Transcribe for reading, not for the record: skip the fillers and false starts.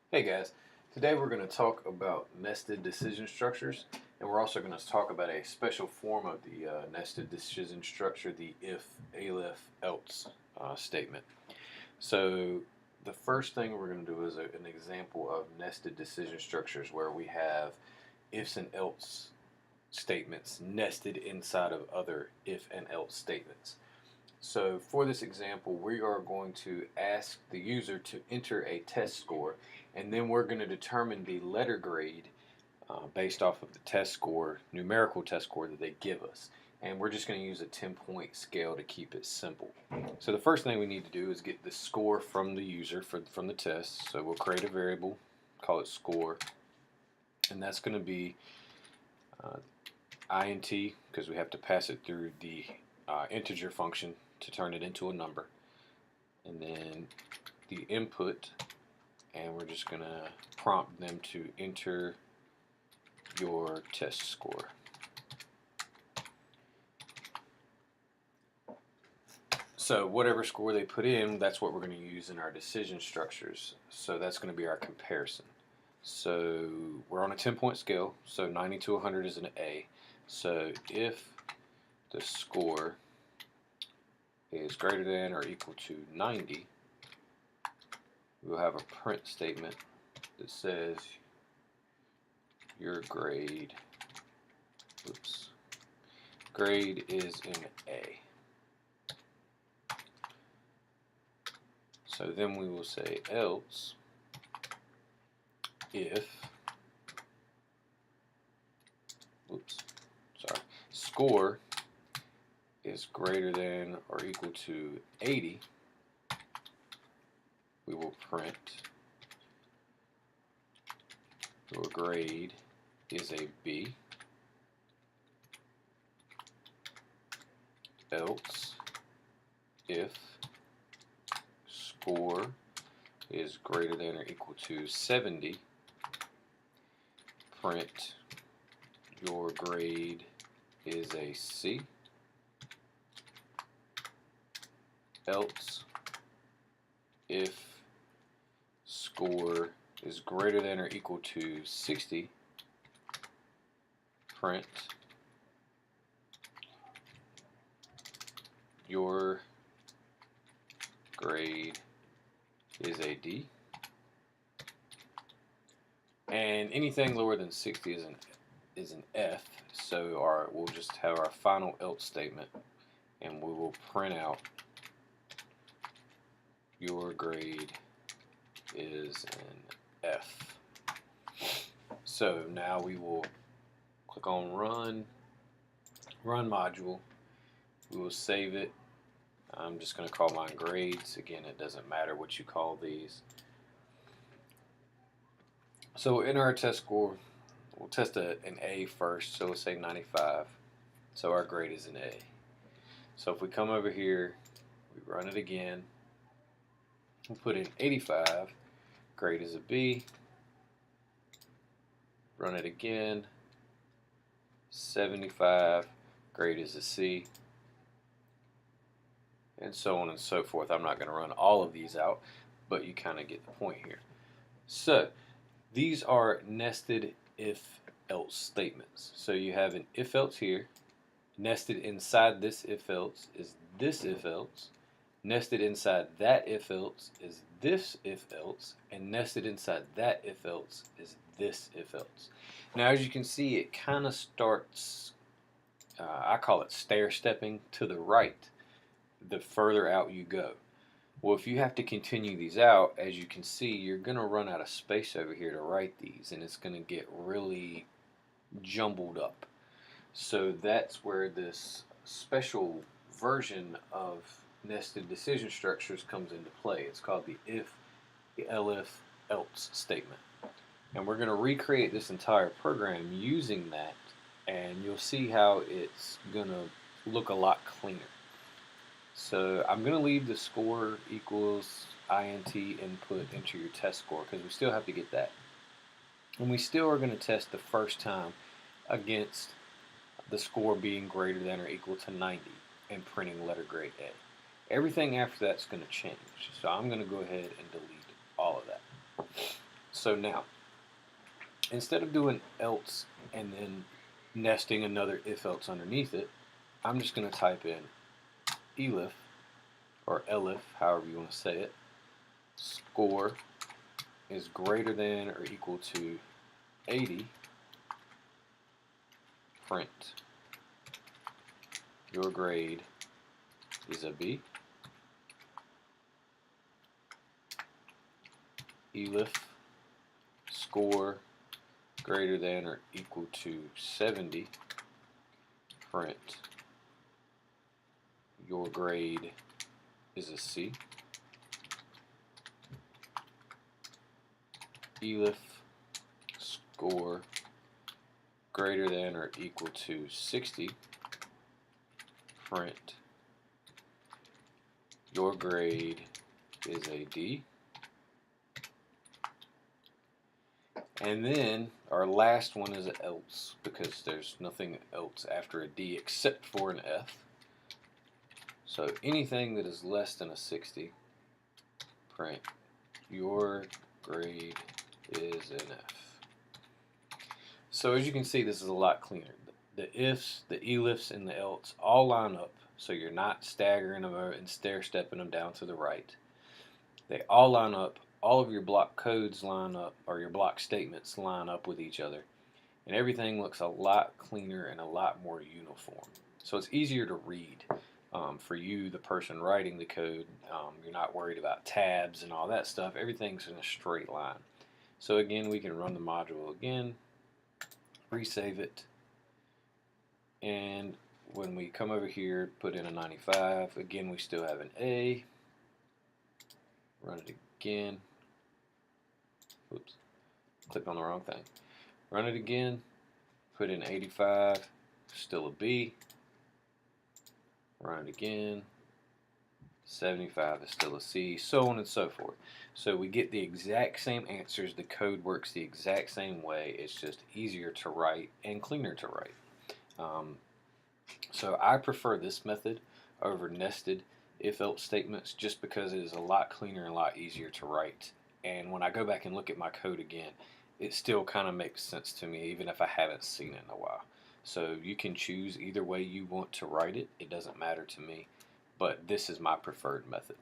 Hey guys, today we're going to talk about nested decision structures, and we're also going to talk about a special form of the nested decision structure, the if-elif-else statement. So the first thing we're going to do is an example of nested decision structures where we have ifs and else statements nested inside of other if and else statements. So for this example, we are going to ask the user to enter a test score, and then we're going to determine the letter grade based off of the test score, numerical test score that they give us. And we're just going to use a 10-point scale to keep it simple. So the first thing we need to do is get the score from the user from the test. So we'll create a variable, call it score, and that's going to be int, because we have to pass it through the integer function to turn it into a number, and then the input, and we're just going to prompt them to enter your test score. So whatever score they put in, that's what we're going to use in our decision structures. So that's going to be our comparison. So we're on a 10-point scale, so 90 to 100 is an A. So if the score is greater than or equal to 90, we'll have a print statement that says your grade is an A. So then we will say else if score is greater than or equal to 80, we will print your grade is a B. Else if score is greater than or equal to 70, print your grade is a C. Else if score is greater than or equal to 60, print your grade is a D. And anything lower than 60 is an F, so we'll just have our final else statement, and we will print out your grade is an F. So now we will click on run module. We will save it. I'm just going to call mine grades. Again, it doesn't matter what you call these. So in our test score, we'll test an A first, so we'll say 95. So our grade is an A. So if we come over here, we run it again, we'll put in 85, grade is a B, run it again, 75, grade is a C, and so on and so forth. I'm not going to run all of these out, but you kind of get the point here. So these are nested if-else statements. So you have an if-else here. Nested inside this if-else is this if-else. Nested inside that if-else is this if-else. And nested inside that if-else is this if-else. Now, as you can see, it kind of starts, I call it stair-stepping to the right the further out you go. Well, if you have to continue these out, as you can see, you're going to run out of space over here to write these, and it's going to get really jumbled up. So that's where this special version of nested decision structures comes into play. It's called the if-elif-else statement. And we're going to recreate this entire program using that, and you'll see how it's going to look a lot cleaner. So I'm going to leave the score equals int input enter your test score, because we still have to get that. And we still are going to test the first time against the score being greater than or equal to 90 and printing letter grade A. Everything after that's going to change. So I'm going to go ahead and delete all of that. So now, instead of doing else and then nesting another if-else underneath it, I'm just going to type in elif, or elif, however you want to say it, score is greater than or equal to 80, print your grade is a B. Elif score greater than or equal to 70, print your grade is a C. Elif score greater than or equal to 60, print your grade is a D. And then our last one is an else, because there's nothing else after a D except for an F. So anything that is less than a 60, print your grade is an F. So as you can see, this is a lot cleaner. The ifs, the elifs, and the else all line up, so you're not staggering them and stair-stepping them down to the right. They all line up. All of your block codes line up, or your block statements line up with each other, and everything looks a lot cleaner and a lot more uniform. So it's easier to read for you, the person writing the code. You're not worried about tabs and all that stuff. Everything's in a straight line. So again, we can run the module again, resave it, and when we come over here, put in a 95, again we still have an A. Run it again. Oops, clicked on the wrong thing. Run it again, put in 85, still a B. Run it again, 75 is still a C, so on and so forth. So we get the exact same answers, the code works the exact same way, it's just easier to write and cleaner to write. So I prefer this method over nested if-else statements, just because it is a lot cleaner and a lot easier to write. And when I go back and look at my code again, it still kind of makes sense to me, even if I haven't seen it in a while. So you can choose either way you want to write it. It doesn't matter to me, but this is my preferred method.